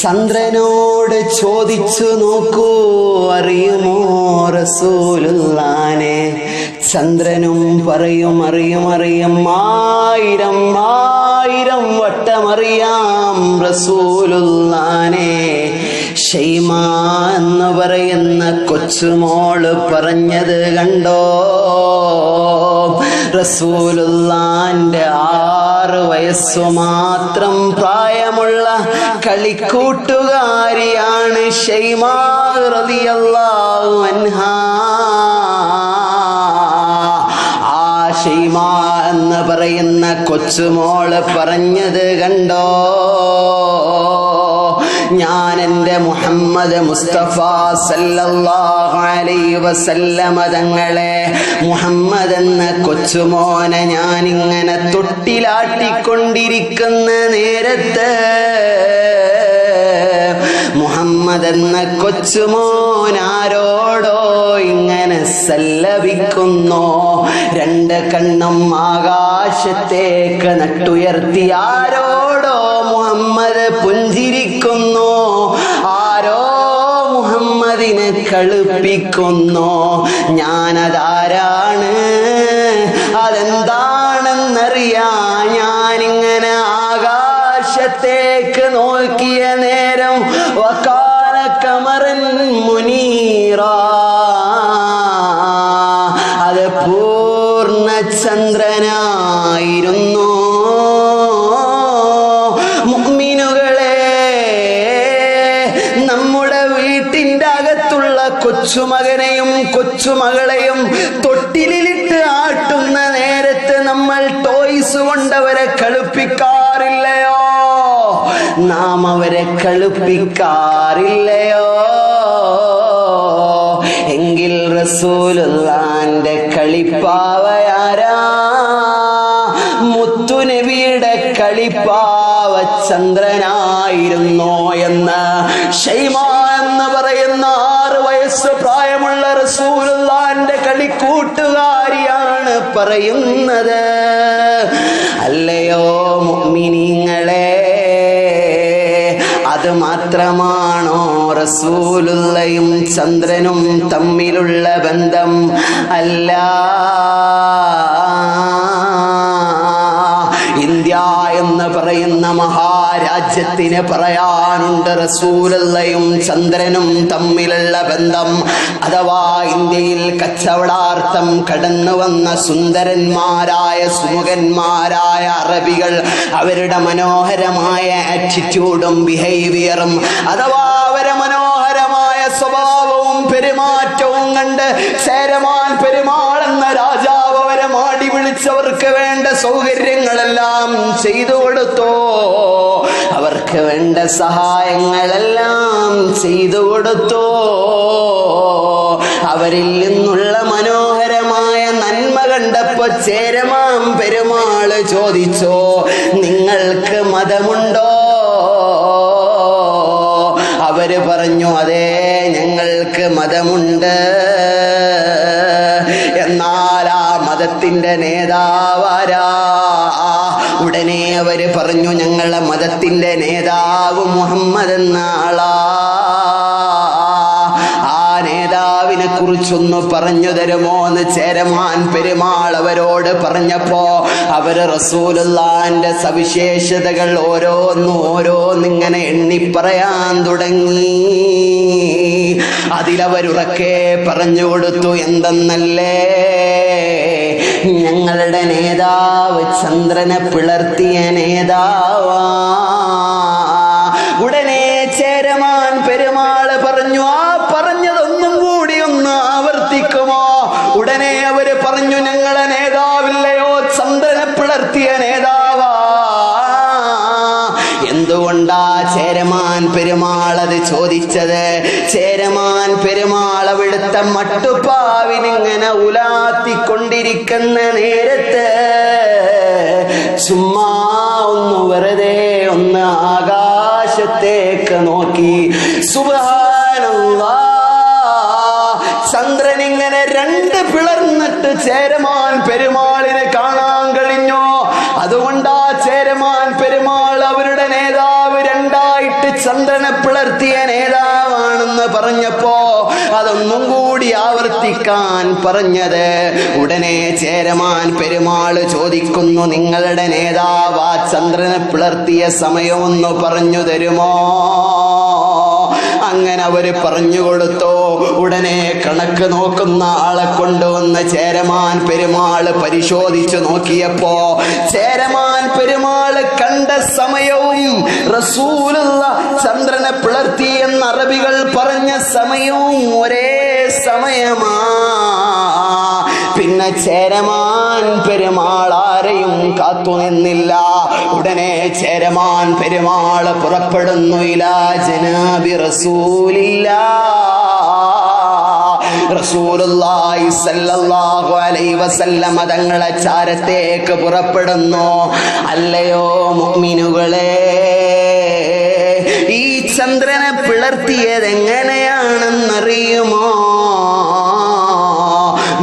ചന്ദ്രനോട് ചോദിച്ചു നോക്കൂ, അറിയുമോ റസൂലുള്ളാനെ? ചന്ദ്രനും പറയും അറിയും അറിയും, ആയിരം ആയിരം വട്ടമറിയാം റസൂലുള്ളാനെ. ഷൈമ എന്ന് പറയുന്ന കൊച്ചുമോള് പറഞ്ഞത് കണ്ടോ? റസൂലുള്ളാന്റെ 6 വയസ്സു മാത്രം പ്രായമുള്ള കളിക്കൂട്ടുകാരിയാണ് ഷൈമ റളിയല്ലാഹു അൻഹാ. ആ ഷൈമ എന്ന് പറയുന്ന കൊച്ചുമോള് പറഞ്ഞത് കണ്ടോ? ഞാൻ എൻ്റെ മുഹമ്മദ് മുസ്തഫ സല്ലല്ലാഹു അലൈഹി വസല്ലമ തങ്ങളെ, മുഹമ്മദ് എന്ന കൊച്ചുമോനെ ഞാനിങ്ങനെ തൊട്ടിലാട്ടിക്കൊണ്ടിരിക്കുന്ന നേരത്ത് മുഹമ്മദ് എന്ന കൊച്ചുമോൻ ആരോടോ ഇങ്ങനെ സല്ലപിക്കുന്നു. 2 കണ്ണും ആകാശത്തേക്ക് നട്ടുയർത്തി ആരോടോ മുഹമ്മദ് പുഞ്ചിരിക്കുന്നു. ആരോ മുഹമ്മദിനെ കളിപ്പിക്കുന്നു. ഞാനതാരാണ്, അതെന്താണെന്നറിയാൻ ഞാനിങ്ങനെ ആകാശത്തേക്ക് നോക്കിയ നേരം വകാന ഖമറൻ മുനീറാ, അത് പൂർണ്ണ ചന്ദ്രനായിരുന്നു. കൊച്ചുമകനെയും കൊച്ചുമകളെയും തൊട്ടിലിട്ട് ആട്ടുന്ന നേരത്ത് നമ്മൾ ടോയ്സ് കൊണ്ടവരെ കളിപ്പിക്കാറില്ലയോ? നാം അവരെ കളിപ്പിക്കാറില്ലയോ? എങ്കിൽ റസൂലുള്ളാന്റെ കളിപ്പാവയാരാ? മുത്തുനബിയുടെ കളിപ്പാവ ചന്ദ്രനായിരുന്നു എന്ന് ഷൈമ എന്ന് പറയുന്ന 6 വയസ്സ് പ്രായമുള്ള റസൂലുള്ളാന്റെ കളിക്കൂട്ടുകാരിയാണ് പറയുന്നത്. അല്ലയോ മുഅ്മിനീങ്ങളെ, അത് മാത്രമാണോ റസൂലുള്ളയും ചന്ദ്രനും തമ്മിലുള്ള ബന്ധം? അല്ല. ഇന്ത്യ എന്ന് പറയുന്ന മഹാരാജ്യത്തിന് പറയാനുണ്ട് റസൂലുള്ളയും ചന്ദ്രനും തമ്മിലുള്ള ബന്ധം. അഥവാ ഇന്ത്യയിൽ കച്ചവടാർത്ഥം കടന്നു വന്ന സുന്ദരന്മാരായ സുമുഖന്മാരായ അറബികൾ, അവരുടെ മനോഹരമായ ആറ്റിറ്റ്യൂഡും ബിഹേവിയറും, അഥവാ അവരെ മനോഹരമായ സ്വഭാവവും പെരുമാറ്റവും കണ്ട് ചേരമാൻ പെരുമാൾ എന്ന രാജാവ് അവരെ മാടി വിളിച്ചവർക്ക് വേണ്ട സൗകര്യങ്ങളെല്ലാം ചെയ്തു കൊടുത്തോ, അവർക്ക് വേണ്ട സഹായങ്ങളെല്ലാം ചെയ്തു കൊടുത്തോ. അവരിൽ നിന്നുള്ള മനോഹരമായ നന്മ കണ്ടപ്പോ ചേരമാൻ പെരുമാള് ചോദിച്ചോ, നിങ്ങൾക്ക് മതമുണ്ടോ? അവര് പറഞ്ഞു, അതേ, ഞങ്ങൾക്ക് മതമുണ്ട്. എന്നാൽ ആ മതത്തിന്റെ നേതാവാരാ? ഉടനെ അവര് പറഞ്ഞു, ഞങ്ങളെ മതത്തിന്റെ നേതാവ് മുഹമ്മദ് എന്ന ആളാ. ആ നേതാവിനെ കുറിച്ചൊന്ന് പറഞ്ഞു തരുമോ എന്ന് ചേരമാൻ പെരുമാൾ അവരോട് പറഞ്ഞപ്പോ അവര് റസൂലുള്ളാന്റെ സവിശേഷതകൾ ഓരോന്നിങ്ങനെ എണ്ണിപ്പറയാൻ തുടങ്ങി. അതിലവരുറക്കെ പറഞ്ഞു കൊടുത്തു, എന്തെന്നല്ലേ? ഞങ്ങളുടെ നേതാവ് ചന്ദ്രനെ പിളർത്തിയ നേതാവാ. ഉടനെ ചേരമാൻ പെരുമാള് പറഞ്ഞു, ആ പറഞ്ഞതൊന്നും കൂടി ഒന്ന് ആവർത്തിക്കുമോ? ഉടനെ അവര് പറഞ്ഞു, ഞങ്ങളെ നേതാവില്ലയോ ചന്ദ്രനെ പിളർത്തിയ നേതാവാ. എന്തുകൊണ്ടാ ചേരമാൻ പെരുമാൾ അത് ചോദിച്ചത്? ചേരമാൻ പെരുമാൾ അവിടുത്തെ മട്ടുപ്പാവിനിങ്ങനെ ഉലാത്തിക്കൊണ്ടിരിക്കുന്ന നേരത്ത് ചുമ്മാ ഒന്ന് വെറുതെ ഒന്ന് ആകാശത്തേക്ക് നോക്കി. സുബ്ഹാനല്ലാഹ്, ചന്ദ്രനിങ്ങനെ 2 പിളർന്നിട്ട് ചേരമാൻ പെരുമാളിനെ കാണാൻ കഴിഞ്ഞു. അതുകൊണ്ടാ ചേരമാൻ പെരുമാൾ പെരുമാൾ അവരുടെ നേതാവ് രണ്ടായിട്ട് ചന്ദ്രനെ പിളർത്തിയ നേതാവാണെന്ന് പറഞ്ഞപ്പോ അതൊന്നും കൂടി ആവർത്തിക്കാൻ പറഞ്ഞത്. ഉടനെ ചേരമാൻ പെരുമാൾ ചോദിക്കുന്നു, നിങ്ങളുടെ നേതാവ് ആ ചന്ദ്രനെ പിളർത്തിയ സമയമൊന്ന് പറഞ്ഞു തരുമോ? അങ്ങനെ അവര് പറഞ്ഞു കൊടുത്തു. ഉടനെ കണക്ക് നോക്കുന്ന ആളെ കൊണ്ടുവന്ന് ചേരമാൻ പെരുമാൾ പരിശോധിച്ചു നോക്കിയപ്പോ ചേരമാൻ പെരുമാൾ കണ്ട സമയവും റസൂലുള്ള ചന്ദ്രനെ പിളർത്തി എന്ന അറബികൾ പറഞ്ഞ സമയവും ഒരേ സമയമാ. പിന്നെ ചേരമാൻ പെരുമാൾ ആരെയും കാത്തുനിന്നില്ല. ഉടനെ ചേരമാൻ പെരുമാൾ പുറപ്പെടുന്നു. ഇലാ ജനാബി റസൂലില്ലാ, റസൂലുള്ളാഹി സ്വല്ലല്ലാഹു അലൈഹി വസല്ലം തങ്ങളെ ചാരത്തേക്ക് പുറപ്പെടുന്നു. അല്ലയോ മുഅ്മിനുകളെ, ഈ ചന്ദ്രനെ പിളർത്തിയത് എങ്ങനെയാണെന്നറിയുമോ?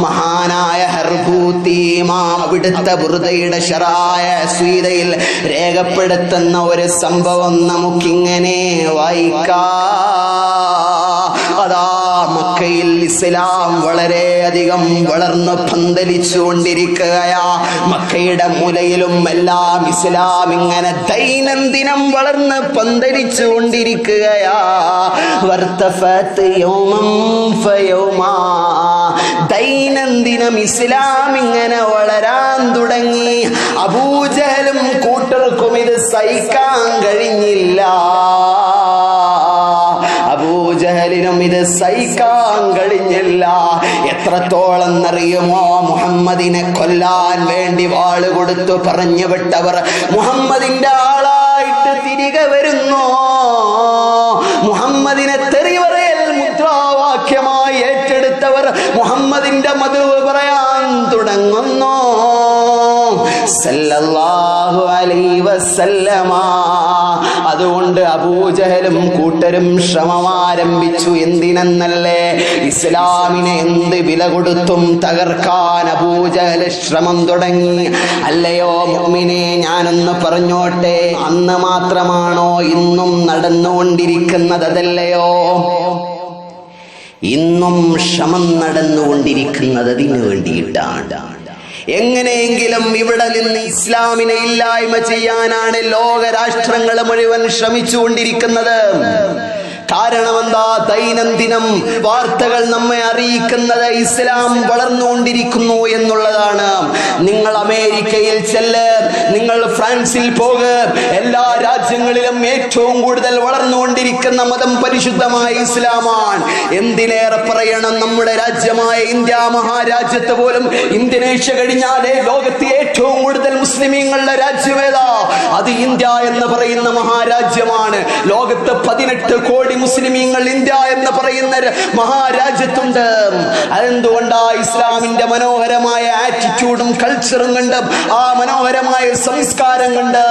മഹാനായ ഹർബൂത്തി ഇമാം അവിടുത്തെ ബുർദയുടെ ശറായ സ്വീതയിൽ രേഖപ്പെടുത്തുന്ന ഒരു സംഭവം നമുക്കിങ്ങനെ വായിക്കാം. അതാ മക്കയിൽ ഇസ്ലാം വളരെയധികം വളർന്ന് പന്തലിച്ചുകൊണ്ടിരിക്കുകയാ. മക്കയുടെ മൂലയിലും എല്ലാം ഇസ്ലാം ഇങ്ങനെ ദൈനംദിനം വളർന്ന് പന്തലിച്ചുകൊണ്ടിരിക്കുകയാ. ദൈനംദിനം ഇസ്ലാം ഇങ്ങനെ വളരാൻ തുടങ്ങി. അബൂജഹലും കൂട്ടർക്കും ഇത് സഹിക്കാൻ കഴിഞ്ഞില്ല. അബൂജഹലിനും ഇത് സഹിക്കാൻ കഴിഞ്ഞില്ല. എത്രത്തോളം എന്നറിയുമോ? മുഹമ്മദിനെ കൊല്ലാൻ വേണ്ടി വാള് കൊടുത്തു പറഞ്ഞു വിട്ടവർ മുഹമ്മദിന്റെ ആളായിട്ട് തിരികെ വരുന്നു. മുഹമ്മദിനെ തെറിവറയൽ മുദ്രാവാക്യമായി ഏറ്റെടുത്തവർ മുഹമ്മദിന്റെ മധുവ് പറയാൻ തുടങ്ങുന്നു. സല്ലല്ലാഹു അലൈഹി വസല്ലമ. അതുകൊണ്ട് അബൂജഹലും കൂട്ടരും ശ്രമം ആരംഭിച്ചു. എന്തിനെന്നല്ലേ? ഇസ്ലാമിനെ എന്ത് വില കൊടുത്തും തകർക്കാൻ അബൂജഹൽ ശ്രമം തുടങ്ങി. അല്ലയോ മുഅ്മിനേ, ഞാനൊന്ന് പറഞ്ഞോട്ടെ, അന്ന് മാത്രമാണോ ഇന്നും നടന്നുകൊണ്ടിരിക്കുന്നത്? അതല്ലയോ, ഇന്നും ശ്രമം നടന്നുകൊണ്ടിരിക്കുന്നത് അതിനു വേണ്ടിയിട്ടാണ്. എങ്ങനെയെങ്കിലും ഇവിടെ നിന്ന് ഇസ്ലാമിനെ ഇല്ലായ്മ ചെയ്യാനാണ് ലോകരാഷ്ട്രങ്ങൾ മുഴുവൻ ശ്രമിച്ചുകൊണ്ടിരിക്കുന്നത്. കാരണം എന്താ? ദൈനംദിനം വാർത്തകൾ നമ്മെ അറിയിക്കുന്നത് ഇസ്ലാം വളർന്നുകൊണ്ടിരിക്കുന്നു എന്നുള്ളതാണ്. നിങ്ങൾ അമേരിക്കയിൽ ചെല്ല്, നിങ്ങൾ ഫ്രാൻസിൽ പോക്, എല്ലാ രാജ്യങ്ങളിലും ഏറ്റവും കൂടുതൽ വളർന്നുകൊണ്ടിരിക്കുന്ന മതം പരിശുദ്ധമായ ഇസ്ലാമാണ്. എന്തിനേറെ പറയണം, നമ്മുടെ രാജ്യമായ ഇന്ത്യ മഹാരാജ്യത്ത് പോലും ഇന്തോനേഷ്യ കഴിഞ്ഞാലേ ലോകത്തെ ഏറ്റവും കൂടുതൽ മുസ്ലിമീങ്ങളുടെ രാജ്യമേതാ? അത് ഇന്ത്യ എന്ന് പറയുന്ന മഹാരാജ്യമാണ്. ലോകത്ത് 18 കോടി മുസ്ലിമീങ്ങൾ ഇന്ത്യ എന്ന് പറയുന്ന മഹാരാജ്യത്തുണ്ട്. അതെന്തുകൊണ്ടാ? ഇസ്ലാമിന്റെ മനോഹരമായ ആറ്റിറ്റ്യൂഡും കൾച്ചറും കണ്ട്, ആ മനോഹരമായ സംസ്കാരം കണ്ട്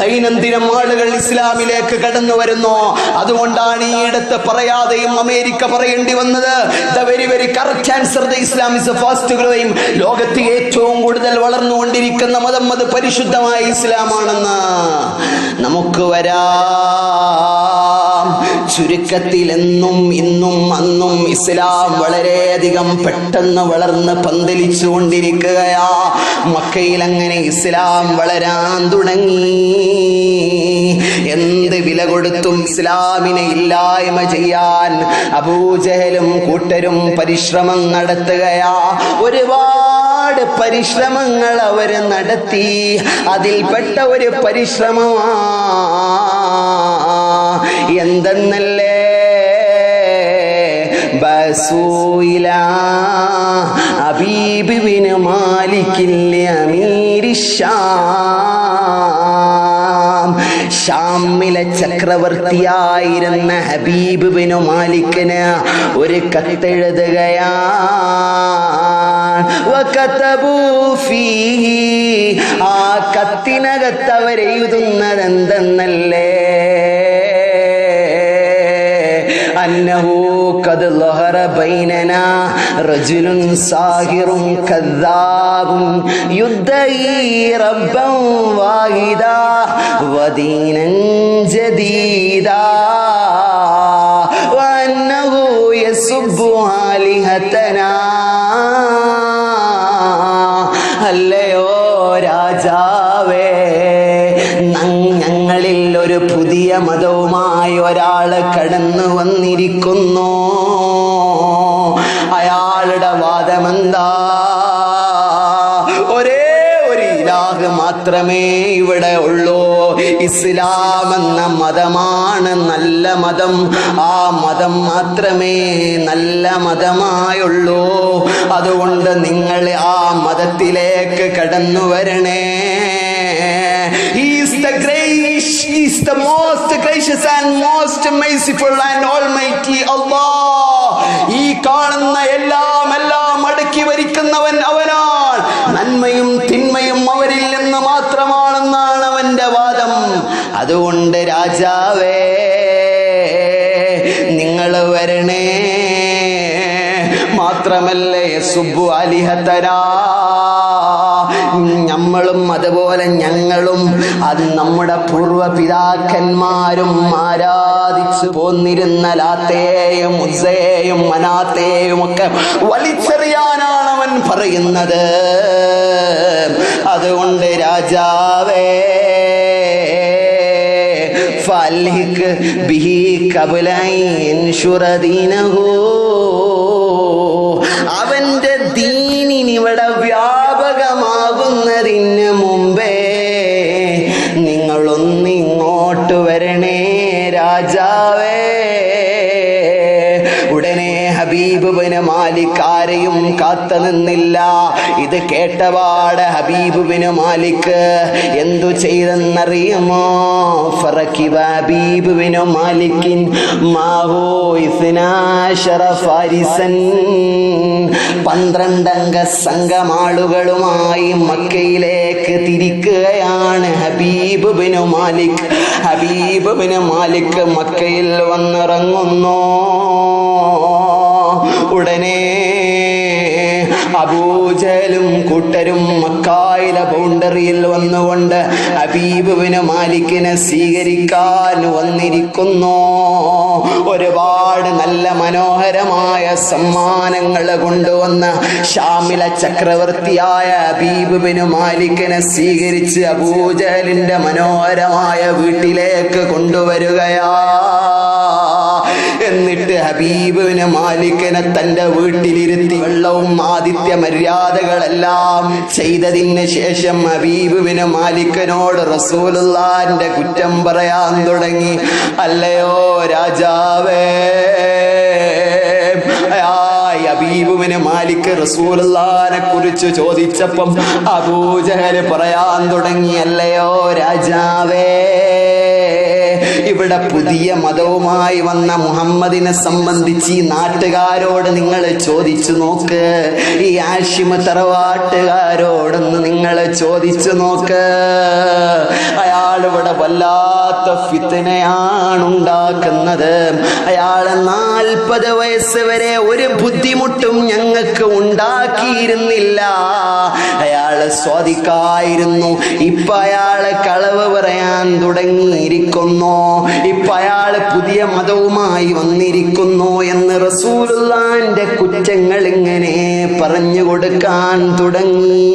ദൈനംദിനം ആളുകൾ ഇസ്ലാമിലേക്ക് കടന്നു വരുന്നു. അതുകൊണ്ടാണ് ഈ ഇടത്ത് പറയാതെയും അമേരിക്ക പറയേണ്ടി വന്നത്, the very very correct answer, the Islam is the fast growing. ലോകത്ത് ഏറ്റവും കൂടുതൽ വളർന്നുകൊണ്ടിരിക്കുന്ന മതം അത് പരിശുദ്ധമായ ഇസ്ലാമാണെന്ന്. നമുക്ക് വരാം. ചുരുക്കത്തിൽ എന്നും ഇന്നും അന്നും ഇസ്ലാം വളരെയധികം പെട്ടെന്ന് വളർന്ന് പന്തലിച്ചുകൊണ്ടിരിക്കുകയാ. മക്കയിൽ അങ്ങനെ ഇസ്ലാം വളരാൻ തുടങ്ങി. എന്ത് വില കൊടുത്തും ഇസ്ലാമിനെ ഇല്ലായ്മ ചെയ്യാൻ അബൂജഹലും കൂട്ടരും പരിശ്രമം നടത്തുകയാ. ഒരുപാട് പരിശ്രമങ്ങൾ അവര് നടത്തി. അതിൽപ്പെട്ട ഒരു പരിശ്രമമാ എന്തെന്നല്ലേ? ബസൂയില ഹബീബ് ബിൻ മാലിക്കിൽ അമീരി ശാം. ഷാമിലെ ചക്രവർത്തിയായിരുന്ന ഹബീബ് ബിൻ മാലിക്കിന് ഒരു കത്തെഴുതുകയാണ്. വകതബൂ ഫീഹി, ആ കത്തിനകത്ത് അവരെഴുതുന്നത് എന്തെന്നല്ലേ? അന്നഹു ഖദ് ലഹറ ബൈനനാ റജുലുൻ സാഹിറുൻ കദ്ദാബുൻ യുദ്ദഈ റബ്ബൻ വാഹിദാ വദീനൻ ജദീദാ വഅന്നഹു യസുബ്ബു ആലിഹതനാ. അല്ലയോ രാജാവേ, ഞങ്ങളിൽ ഒരു പുതിയ മതവുമായി ഒരാൾ കടന്നു വന്നിരിക്കുന്നു. അയാളുടെ വാദമെന്താ? ഒരേ ഒരു ഇലാഹ് മാത്രമേ ഇവിടെ ഉള്ളൂ. ഇസ്ലാം എന്ന മതമാണ് നല്ല മതം. ആ മതം മാത്രമേ നല്ല മതമായുള്ളൂ. അതുകൊണ്ട് നിങ്ങൾ ആ മതത്തിലേക്ക് കടന്നു വരണേ. He is the most gracious and most merciful and almighty Allah. ഈ കാണുന്ന എല്ലാം അടക്കി ഭരിക്കുന്നവൻ അവനാണ്. നന്മയും തിന്മയും അവരിൽ നിന്ന് മാത്രമാണെന്നാണ് അവന്റെ വാദം. അതുകൊണ്ട് രാജാവേ, നിങ്ങൾ വരണേ. മാത്രമല്ല യസുബ്ബു ആലിഹതനാ, നമ്മളും അതുപോലെ ഞങ്ങളും അത് നമ്മുടെ പൂർവ്വപിതാക്കന്മാരും ആരാധിച്ചു പോന്നിരുന്ന ലാത്തേയും ഉസ്സയെയും മനാത്തേയും ഒക്കെ വലിച്ചെറിയാനാണ് അവൻ പറയുന്നത്. അതുകൊണ്ട് രാജാവേ, ഫൽഹിക് ബിഹി ഖബ്ല യൻശുറ ദീനഹു, അവന്റെ ദീനിനിവിടെ വ്യാപകമാകുന്നതിന് മുമ്പേ നിങ്ങളൊന്നിങ്ങോട്ട് വരണേ രാജാവേ. ഉടനെ ഹബീബ് ബിൻ മാലിക് ആരെയും കാത്തു നിന്നില്ല. ഇത് കേട്ടപാട് ഹബീബ് ബിൻ മാലിക് എന്തു ചെയ്തെന്നറിയുമോ? ഫറകിബ ഹബീബ് ബിൻ മാലിക്കിൻ മാഹു 12 ഫാരിസൻ, 12 അംഗ സംഘമാളുകളുമായി മക്കയിലേക്ക് തിരിക്കുകയാണ് Habib bin Malik. Habib bin Malik മക്കയിൽ വന്നിറങ്ങുന്നു. ഉടനെ അബൂജഹലും കൂട്ടരും മക്കായിലെ ബൗണ്ടറിയിൽ വന്നുകൊണ്ട് ഹബീബ് ബിൻ മാലിക്കിനെ സ്വീകരിക്കാൻ വന്നിരിക്കുന്നു. ഒരുപാട് നല്ല മനോഹരമായ സമ്മാനങ്ങൾ കൊണ്ടുവന്ന് ഷാമിലെ ചക്രവർത്തിയായ ഹബീബ് ബിൻ മാലിക്കിനെ സ്വീകരിച്ച് അബൂജഹലിന്റെ മനോഹരമായ വീട്ടിലേക്ക് കൊണ്ടുവരികയാ. എന്നിട്ട് ഹബീബ് ബിൻ മാലിക്കിനെ തന്റെ വീട്ടിലിരുത്തി വെള്ളവും ആതിഥ്യ മര്യാദകളെല്ലാം ചെയ്തതിന് ശേഷം ഹബീബ് ബിൻ മാലിക്കിനോട് റസൂലുള്ളാഹിന്റെ കുറ്റം പറയാൻ തുടങ്ങി. അല്ലയോ രാജാവേ, ഹബീബ് ബിൻ മാലിക് റസൂലുള്ളാഹിനെ കുറിച്ച് ചോദിച്ചപ്പം അബൂജഹൽ പറയാൻ തുടങ്ങി, അല്ലയോ രാജാവേ, ഇവിടെ പുതിയ മതവുമായി വന്ന മുഹമ്മദിനെ സംബന്ധിച്ച് ഈ നാട്ടുകാരോട് നിങ്ങൾ ചോദിച്ചു നോക്ക്. ഈ ഹാഷിം തറവാട്ടുകാരോടൊന്ന് നിങ്ങൾ ചോദിച്ചു നോക്ക്. അയാൾ ഇവിടെ വല്ലാത്ത ഫിത്നയാണ് ഉണ്ടാക്കുന്നത്. അയാള് 40 വയസ്സ് വരെ ഒരു ബുദ്ധിമുട്ടും ഞങ്ങൾക്ക് ഉണ്ടാക്കിയിരുന്നില്ല. അയാള് സ്വാദിക്കായിരുന്നു. ഇപ്പൊ അയാള് കളവ് പറയാൻ തുടങ്ങിയിരിക്കുന്നു. ഇപ്പൊ അയാള് പുതിയ മതവുമായി വന്നിരിക്കുന്നു എന്ന് റസൂലുള്ളാഹിന്റെ കുറ്റങ്ങൾ ഇങ്ങനെ പറഞ്ഞു കൊടുക്കാൻ തുടങ്ങി.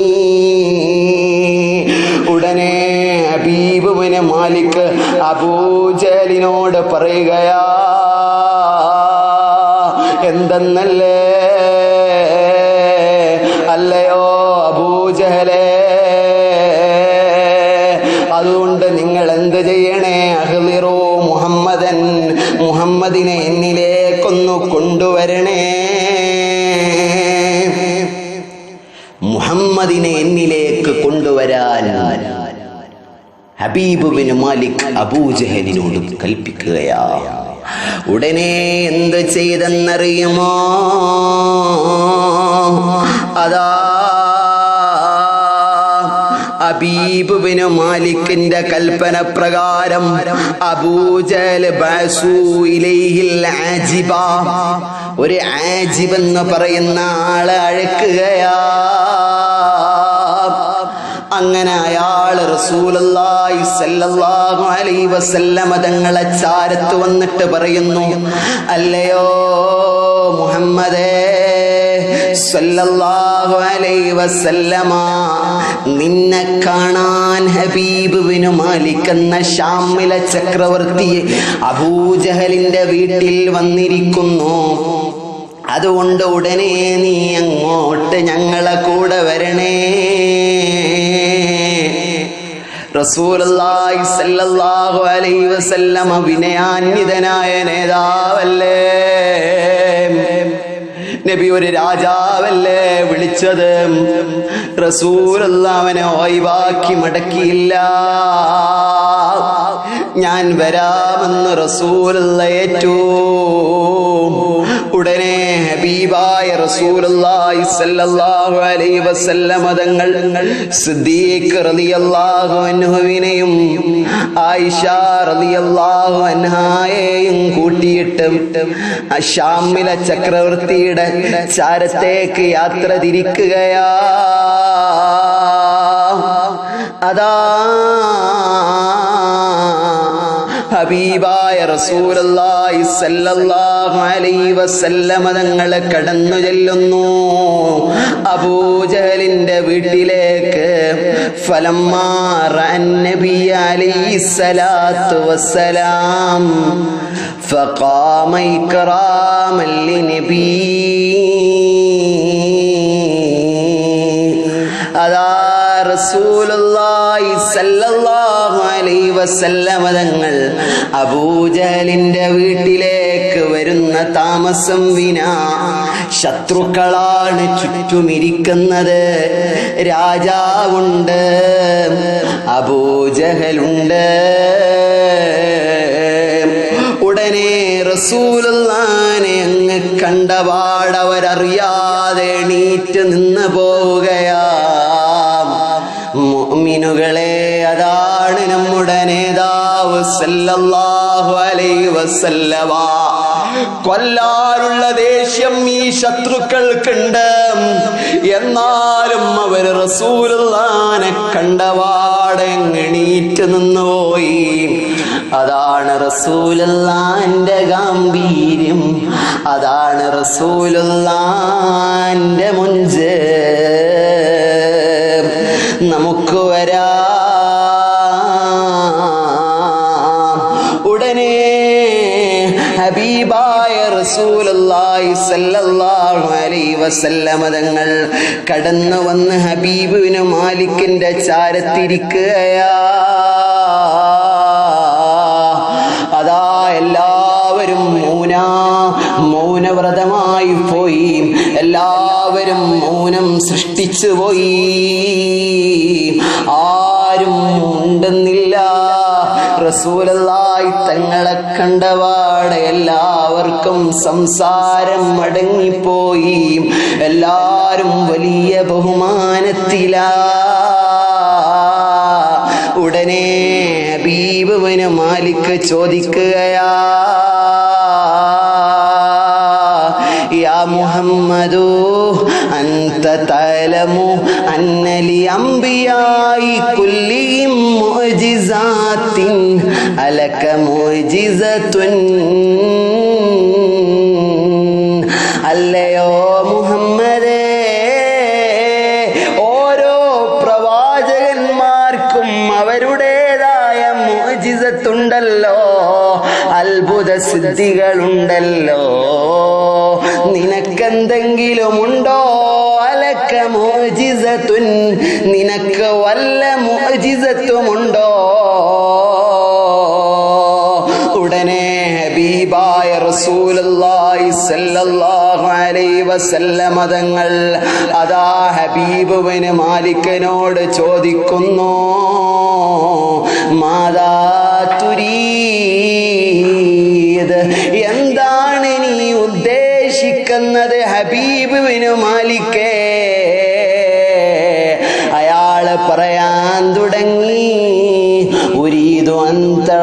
ഉടനെ ഹബീബ് ബിൻ മാലിക് അബൂജഹലിനോട് പറയുകയാ, എന്തെന്നല്ലേ? അല്ലയോ അബൂജഹലേ, അതുകൊണ്ട് നിങ്ങൾ എന്ത് ചെയ്യണേ? അഹ്ലിറൂ മുഹമ്മദൻ, മുഹമ്മദിനെ എന്നിലേക്കൊന്നു കൊണ്ടുവരണേ. മുഹമ്മദിനെ എന്നിലേക്ക് കൊണ്ടുവരാൻ ഹബീബ് ബിൻ മാലിക് അബൂജഹലിനോട് കൽപ്പിക്കുകയാ. ഉടനെ എന്ത് ചെയ്തെന്നറിയുമോ? അതാ ഹബീബ് ബിനു മാലിക്കിന്റെ കൽപ്പന പ്രകാരം അബൂജഹൽ ബഅസൂ ഇലൈഹിൽ ആജിബ, ഒരു ആജിബ് എന്ന് പറയുന്ന ആളെ അഴക്കുകയാ. അങ്ങനെ അയാൾ റസൂലുള്ളാഹി സ്വല്ലല്ലാഹു അലൈഹി വസല്ലമ തങ്ങളെ ചാരത്ത് വന്നിട്ട് പറയുന്നു, അല്ലയോ മുഹമ്മദേ സ്വല്ലല്ലാഹു അലൈഹി വസല്ലമ, നിന്നെ കാണാൻ ഹബീബ് ബിനു മാലിക് എന്ന ഷാമിലെ ചക്രവർത്തി അബൂജഹലിന്റെ വീട്ടിൽ വന്നിരിക്കുന്നു. അതുകൊണ്ട് ഉടനെ നീ അങ്ങോട്ട് ഞങ്ങളെ കൂടെ വരണേ. റസൂലുള്ളാഹി സ്വല്ലല്ലാഹു അലൈഹി വസല്ലമ വിനയാന്വിതനായ നേതാവല്ലേ, നബി ഒരു രാജാവല്ലേ വിളിച്ചത്. റസൂലുള്ളാഹി അവനെ ഒഴിവാക്കി മടക്കിയില്ല. ഞാൻ വരാമെന്ന് റസൂലുള്ളാഹി ഏറ്റു. ഉടനെ ഹബീബായ റസൂലുള്ളാഹി സ്വല്ലല്ലാഹു അലൈഹി വസല്ലമ തങ്ങൾ സിദ്ദീഖ് റളിയല്ലാഹു അൻഹുവിനെയും ആയിഷ റളിയല്ലാഹു അൻഹായെയും കൂട്ടിയിട്ട് ഷാമിലെ ചക്രവർത്തിയുടെ ചാരത്തേക്ക് യാത്ര തിരിക്കുകയാ. അതാ ഹബീബായ റസൂലുള്ളാഹി സ്വല്ലല്ലാഹു അലൈഹി വസല്ലമ തങ്ങളെ കടന്നു ചെല്ലുന്നു അബൂജഹലിന്റെ വീട്ടിലേക്ക്. ഫലമ്മാ റഅൻ നബി അലൈഹി സ്വലാത്തു വസ്സലാം ഫഖാമ ഇക്റാമൻ ലിനബി. അതാ റസൂലുള്ളാഹി സ്വല്ലല്ലാഹു അലൈഹി വസല്ലമ തങ്ങൾ അബൂജഹലിന്റെ വീട്ടിലേക്ക് വരുന്ന താമസം വിനാ ശത്രുക്കളാണ് ചുറ്റുമിരിക്കുന്നത്. രാജാവുണ്ട്, അബൂജഹലുണ്ട്. ഉടനെ റസൂലുള്ളാഹിനെ അങ്ങ് കണ്ടപാടവരറിയാതെ എണീറ്റ് നിന്ന് പോവുകയാ. മുഅ്മിനുകളെ, അതാണ് നമ്മുടെ നേതാവ് സല്ലല്ലാഹു അലൈഹി വസല്ലമ. കൊല്ലാനുള്ള ദേഷ്യം ഈ ശത്രുക്കൾക്കുണ്ട്, എന്നാലും അവർ റസൂലുള്ളാഹിനെ കണ്ടപാടെ എണീറ്റ് നിന്നുപോയി. അതാണ് റസൂലുള്ളാഹിന്റെ ഗാംഭീര്യം, അതാണ് റസൂലുള്ളാഹിന്റെ മുഞ്ച്. നമുക്ക് വരാ. ഉടനെ ഹബീബായ റസൂലുള്ളാഹി സ്വല്ലല്ലാഹു അലൈഹി വസല്ലമ തങ്ങൾ കടന്നു വന്ന് ഹബീബ് ബിനു മാലിക്കിന്റെ ചാരത്തിരിക്കുകയാ. അതാ എല്ലാവരും മൗനവ്രതമായി പോയി. എല്ലാവരും മൗനം സൃഷ്ടിച്ചു പോയി. ആരും ഉണ്ടെന്നില്ല. റസൂലുള്ളാഹി തങ്ങളെ കണ്ടപാടെ എല്ലാവർക്കും സംസാരം അടങ്ങിപ്പോയി. എല്ലാരും വലിയ ബഹുമാനത്തിലാ. ഉടനെ ഹബീബ് ബിനു മാലിക് ചോദിക്കുകയാ, യാ മുഹമ്മദു അൻത തഅലമു അന്ന ലി അംബിയായി കുല്ലിഹിം മുഅ്ജിസാത്തിൻ അലക മുഅ്ജിസത്തുൻ. അല്ലയോ മുഹമ്മദേ, ഓരോ പ്രവാചകന്മാർക്കും അവരുടേതായ മുഅ്ജിസത്തുണ്ടല്ലോ, അത്ഭുത സിദ്ധികളുണ്ടല്ലോ. നിനക്കെന്തെങ്കിലും ഉണ്ടോ? അലക മുഅ്ജിസത്തുൻ, നിനക്ക് വല്ല മുഅ്ജിസത്തുമുണ്ടോ? ഉടനെ ഹബീബായ റസൂലുള്ളാഹി സ്വല്ലല്ലാഹു അലൈഹി വസല്ലമ തങ്ങൾ അതാ ഹബീബ് ബിനു മാലിക്കിനോട് ചോദിക്കുന്നു, മാദാ തുരീദ്, എന്താണ് നീ ഉദ്ദേശിക്കുന്നത് ഹബീബ് ബിനു മാലിക്കേ? അയാള് പറയാൻ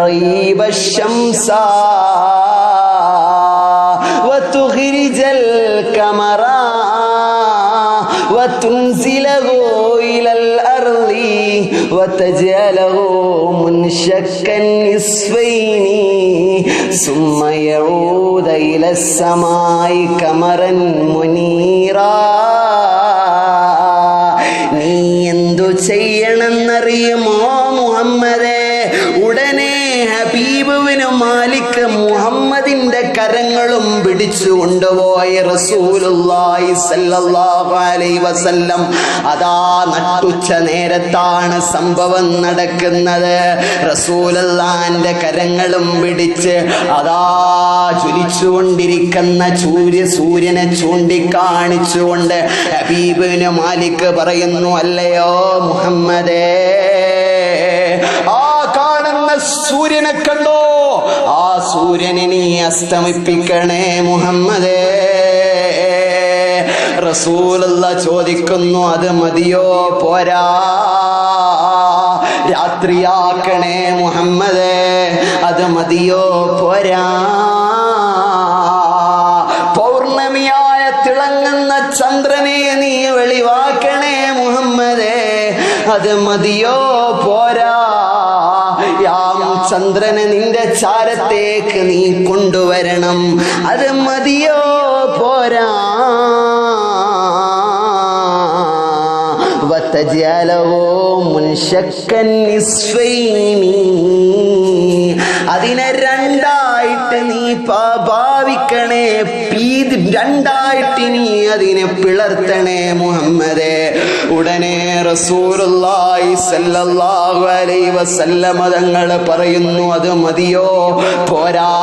تغيب الشمس وتخرج القمر وتنزله إلى الأرض وتجعله منشقا نصفين ثم يعود إلى السماء قمرا منيرا. നീ എന്തു ചെയ്യണമെന്നറിയുമോ മുഹമ്മദേ? ഉടനെ ഹബീബിന് മാലിക് മുഹമ്മദിന്റെ കരങ്ങളും പിടിച്ചു കൊണ്ടുപോയി റസൂലുള്ളാഹി സ്വല്ലല്ലാഹു അലൈഹി വസല്ലം. അതാ നട്ടുച്ച നേരത്താണ് സംഭവം നടക്കുന്നത്. റസൂലുള്ളാഹിന്റെ കരങ്ങളും പിടിച്ച് അതാ ജ്വലിച്ചുകൊണ്ടിരിക്കുന്ന സൂര്യനെ ചൂണ്ടിക്കാണിച്ചുകൊണ്ട് ഹബീബിന് മാലിക് പറയുന്നു, അല്ലയോ മുഹമ്മദേ, ആ കാണുന്ന സൂര്യനെ കണ്ടോ? ആ സൂര്യനെ നീ അസ്തമിപ്പിക്കണേ മുഹമ്മദേ. റസൂലുള്ളാഹ് ചോദിക്കുന്നു, അത് മതിയോ? പോരാ, രാത്രിയാക്കണേ മുഹമ്മദേ. അത് മതിയോ? പോരാ, പൗർണമിയായ തിളങ്ങുന്ന ചന്ദ്രനെ നീ വെളിവാക്കണേ മുഹമ്മദേ. അത് മതിയോ? പോരാ, ചന്ദ്രനെ നിന്റെ ചാരത്തേക്ക് നീ കൊണ്ടുവരണം. അത് മതിയോ? പോരാ, അതിനെ രണ്ടായിട്ട് നീ ഭാവിക്കണേ, രണ്ടായിട്ട് നീ അതിനെ പിളർത്തണേ മുഹമ്മദേ. ഉടനെ റസൂലുള്ളാഹി സ്വല്ലല്ലാഹു അലൈഹി വസല്ലം തങ്ങൾ പറയുന്നു, അത് മതിയോ? പോരാ,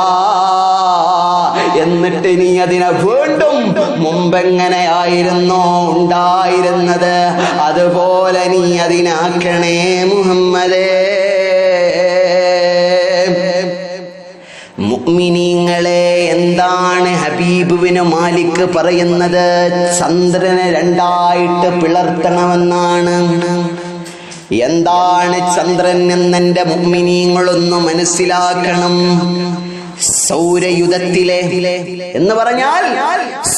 എന്നിട്ട് നീ അതിനെ വീണ്ടും മുമ്പെങ്ങനെയായിരുന്നോ ഉണ്ടായിരുന്നത് അതുപോലെ നീ അതിനാക്കണേ മുഹമ്മദേ. മുഅ്മിനീങ്ങളെ, എന്താണ് ഹബീബിന് മാലിക് പറയുന്നത്? ചന്ദ്രനെ രണ്ടായിട്ട് പിളർത്തണമെന്നാണ്. എന്താണ് ചന്ദ്രൻ എന്നെന്റെ മുഅ്മിനീങ്ങളൊന്ന് മനസ്സിലാക്കണം. സൗരയുധത്തിലെ എന്ന് പറഞ്ഞാൽ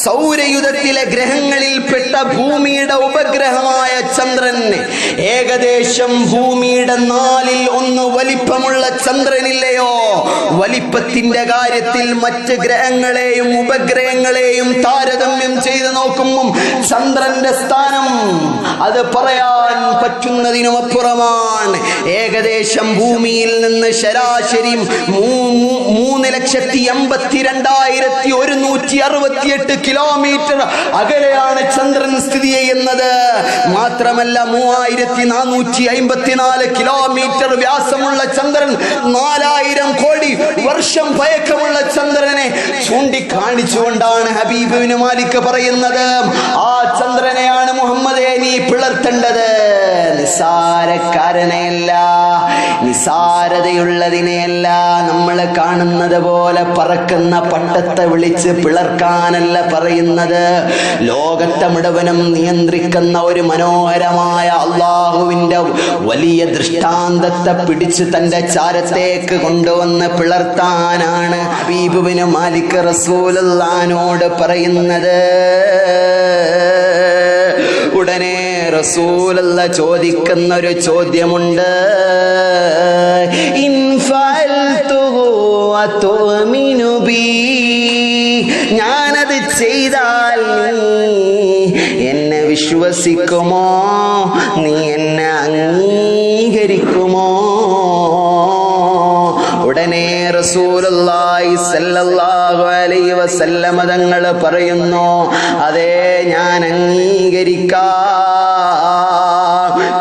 സൗരയുധത്തിലെ ഗ്രഹങ്ങളിൽപ്പെട്ട ഭൂമിയുടെ ഉപഗ്രഹമായ ചന്ദ്രൻ ഏകദേശം ഭൂമിയുടെ 1/4 വലിപ്പമുള്ള ചന്ദ്രനില്ലയോ? വലിപ്പത്തിന്റെ കാര്യത്തിൽ മറ്റ് ഗ്രഹങ്ങളെയും ഉപഗ്രഹങ്ങളെയും താരതമ്യം ചെയ്ത് നോക്കുമ്പോൾ ചന്ദ്രന്റെ സ്ഥാനം അത് പറയാൻ പറ്റുന്നതിനും അപ്പുറമാണ്. ഏകദേശം ഭൂമിയിൽ നിന്ന് ശരാശരി 3,82,168 കിലോമീറ്റർ അകലെയാണ് ചന്ദ്രൻ സ്ഥിതി ചെയ്യുന്നത്. മാത്രമല്ല 3,454 കിലോമീറ്റർ വ്യാസമുള്ള ചന്ദ്രൻ 4000 കോടി വർഷം പഴക്കമുള്ള ചന്ദ്രനെ ചൂണ്ടിക്കാണിച്ചുകൊണ്ടാണ് ഹബീബിന് മാലിക് പറയുന്നത്, ആ ചന്ദ്രനെയാണ് മുഹമ്മദേ നീ പിളർത്തേണ്ടത്. നിസാരക്കാരനെയല്ല, നിസാരതയുള്ളതിനെയല്ല, നമ്മൾ കാണുന്നത് പോലെ പറക്കുന്ന പട്ടത്തെ വിളിച്ച് പിളർക്കാനല്ല പറയുന്നത്. ലോകത്തെ മുഴുവനും നിയന്ത്രിക്കുന്ന ഒരു മനോഹരമായ അള്ളാഹുവിന്റെ വലിയ ദൃഷ്ടാന്തത്തെ പിടിച്ച് തന്റെ ചാരത്തേക്ക് കൊണ്ടുവന്ന് പിളർത്താനാണ് ഹബീബിന് മാലിക് റസൂലുള്ളാഹിനോട് പറയുന്നത്. ഉടനെ റസൂലുള്ളാഹി ചോദിക്കുന്ന ഒരു ചോദ്യമുണ്ട്, ഞാനത് ചെയ്താൽ എന്നെ വിശ്വസിക്കുമോ? നീ എന്നെ അംഗീകരിക്കുമോ? ഉടനെ റസൂലുള്ളാഹി സ്വല്ലല്ലാഹു അലൈഹി വസല്ലം തങ്ങൾ പറയുന്നു, അതെ, ഞാൻ അംഗീകരിക്കാം.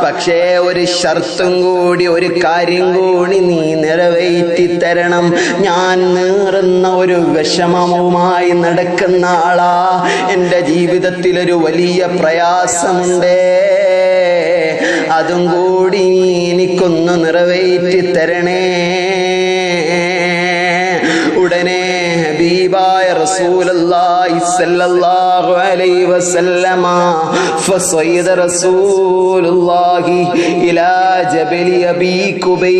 പക്ഷേ ഒരു ഷർത്തും കൂടി, ഒരു കാര്യം കൂടി നീ നിറവേറ്റി തരണം. ഞാൻ നേറുന്ന ഒരു വിഷമവുമായി നടക്കുന്ന ആളാ. എൻ്റെ ജീവിതത്തിൽ ഒരു വലിയ പ്രയാസമുണ്ട്, അതും കൂടി എനിക്കൊന്ന് നിറവേറ്റി തരണേ. ഉടനെ ഹബീബായ റസൂലുള്ളാഹി സ്വല്ലല്ലാഹു അലൈഹി വസല്ലമ ഫസയ്യിദ റസൂലുള്ളാഹി ഇലാ ജബലി അബീ കുബൈസ്.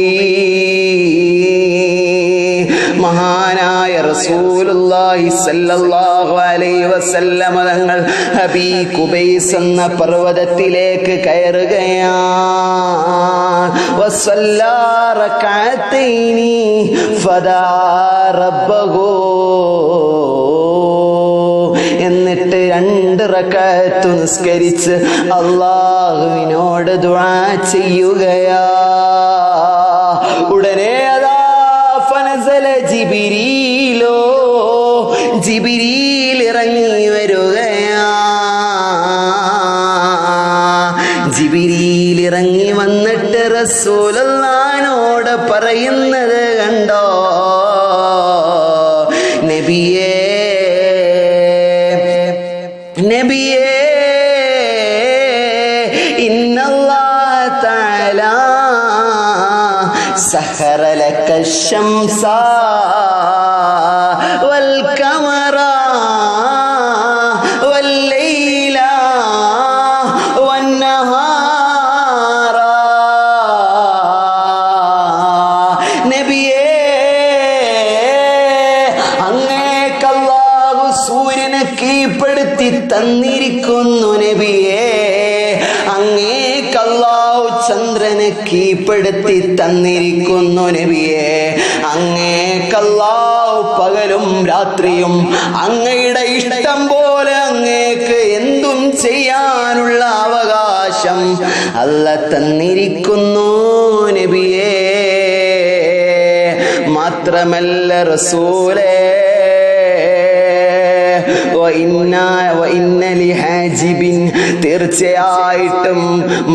മഹാനായ റസൂലുള്ളാഹി സ്വല്ലല്ലാഹു അലൈഹി വസല്ലമ തങ്ങൾ ഹബീ ഖുബൈസ് എന്ന പർവ്വതത്തിലേക്ക് കയറുകയാണ്. വസല്ലാ റകഅത്തൈനി ഫദാ റബ്ബഹു, എന്നിട്ട് 2 റകഅത്ത് നിസ്കരിച്ച് അല്ലാഹുവിനോട് ദുആ ചെയ്യുകയാ. ഉടനെ അതാ ഫനസല ജിബ്രീലോ, ജിബ്രീൽ ഇറങ്ങി വരികയാ. ജിബ്രീൽ ഇറങ്ങി വന്നിട്ട് റസൂലുള്ളാഹിനോട് പറയുന്നത് കണ്ടോ, നബിയേ നബിയേ ഇന്നല്ലാഹ തആല സഖറ ലക ശംസ വൽ ഖമറ വൽ ലൈല വൻ നഹാറ. നബിയേ അങ്ങേക്കല്ലാഹു സൂര്യനെ കീഴ്പ്പെടുത്തി തന്നിരിക്കുന്നു. നബിയേ അങ്ങേക്കല്ലാഹു ചന്ദ്രനെ കീഴ്പ്പെടുത്തി തന്നിരിക്കുന്നു. നബിയേ അങ്ങേക്കല്ലാഹു പകലും രാത്രിയും അങ്ങയുടെ ഇഷ്ടം പോലെ അങ്ങേക്ക് എന്തും ചെയ്യാനുള്ള അവകാശം അല്ലാഹ് തന്നിരിക്കുന്നു. നബിയേ മാത്രമല്ല റസൂലേ, തീർച്ചയായിട്ടും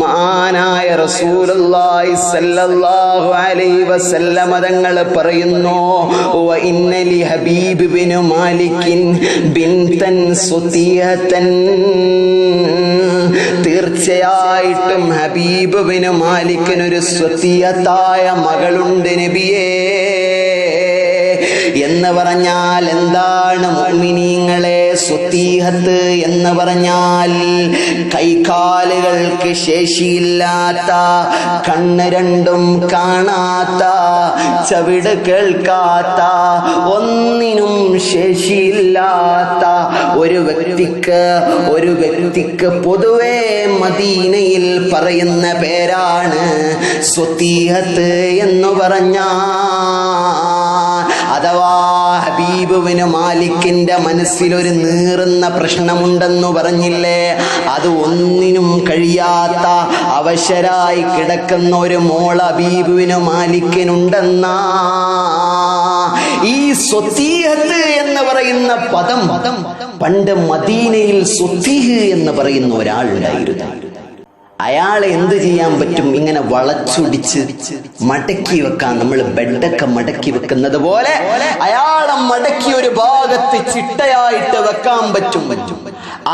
മഹാനായ റസൂലുള്ളാഹി സ്വല്ലല്ലാഹു അലൈഹി വസല്ലമ തങ്ങൾ പറയുന്നു, വഇന്ന ലി ഹബീബ് ബിൻ മാലിക് ബിൻതൻ സുതിയതൻ, തീർച്ചയായിട്ടും ഹബീബ് ബിൻ മാലിക്കിന് ഒരു സുതിയത്തായ മകളുണ്ട് നബിയേ. എന്ന് പറഞ്ഞാൽ എന്താണ് മുഅ്മിനീങ്ങളെ സുതീഹത്ത് എന്ന് പറഞ്ഞാൽ? കൈകാലുകൾക്ക് ശേഷിയില്ലാത്ത, കണ്ണ് രണ്ടും കാണാത്ത, ചവിട് കേൾക്കാത്ത, ഒന്നിനും ശേഷിയില്ലാത്ത ഒരു വ്യക്തിക്ക് പൊതുവെ മദീനയിൽ പറയുന്ന പേരാണ് സുതീഹത്ത് എന്ന് പറഞ്ഞാൽ. അഥവാ ഹബീബ് ബിൻ മാലിക്കിന്റെ മനസ്സിലൊരു നീറുന്ന പ്രശ്നമുണ്ടെന്നു പറഞ്ഞില്ലേ, അത് ഒന്നിനും കഴിയാത്ത അവശരായി കിടക്കുന്ന ഒരു മോൾ ഹബീബ് ബിൻ മാലിക്കിനുണ്ടെന്നാ. ഈ സുതീഹത്ത് എന്ന് പറയുന്ന പദം പണ്ട് മദീനയിൽ സുതീഹ് എന്ന് പറയുന്ന ഒരാളുണ്ടായിരുന്നു. അയാളെ എന്ത് ചെയ്യാൻ പറ്റും? ഇങ്ങനെ വളച്ചൊടിച്ച് മടക്കി വെക്കാൻ, നമ്മൾ ബെഡൊക്കെ മടക്കി വെക്കുന്നത് പോലെ അയാളെ മടക്കി ഒരു ഭാഗത്ത് ചിട്ടയായിട്ട് വെക്കാൻ പറ്റും.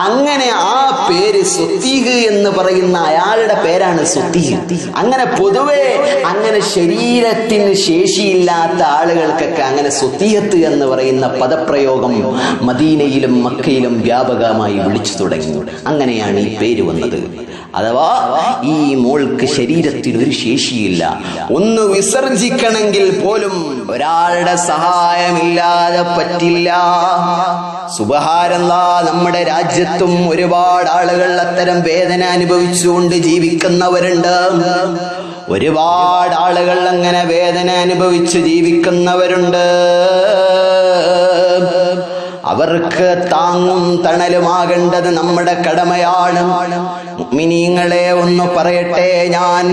അങ്ങനെ ആ പേര് സുതീഹ് എന്ന് പറയുന്ന അയാളുടെ പേരാണ് സുതീഹ്. അങ്ങനെ പൊതുവെ അങ്ങനെ ശരീരത്തിന് ശേഷിയില്ലാത്ത ആളുകൾക്കൊക്കെ അങ്ങനെ സുതീഹത്ത് എന്ന് പറയുന്ന പദപ്രയോഗം മദീനയിലും മക്കയിലും വ്യാപകമായി വിളിച്ചു തുടങ്ങി. അങ്ങനെയാണ് ഈ പേര് വന്നത്. അഥവാ ഈ മോൾക്ക് ശരീരത്തിന് ഒരു ശേഷിയില്ല, ഒന്ന് വിസർജിക്കണമെങ്കിൽ പോലും ഒരാളുടെ സഹായമില്ലാതെ പറ്റില്ല. സുബ്ഹാനല്ലാഹ്, നമ്മുടെ രാജ്യത്തും ഒരുപാട് ആളുകൾ അത്തരം വേദന അനുഭവിച്ചുകൊണ്ട് ജീവിക്കുന്നവരുണ്ട്. ഒരുപാട് ആളുകൾ അങ്ങനെ വേദന അനുഭവിച്ച് ജീവിക്കുന്നവരുണ്ട്. അവർക്ക് താങ്ങും തണലുമാകേണ്ടത് നമ്മുടെ കടമയാണ്. മുഅ്മിനീങ്ങളെ ഒന്ന് പറയട്ടെ ഞാൻ,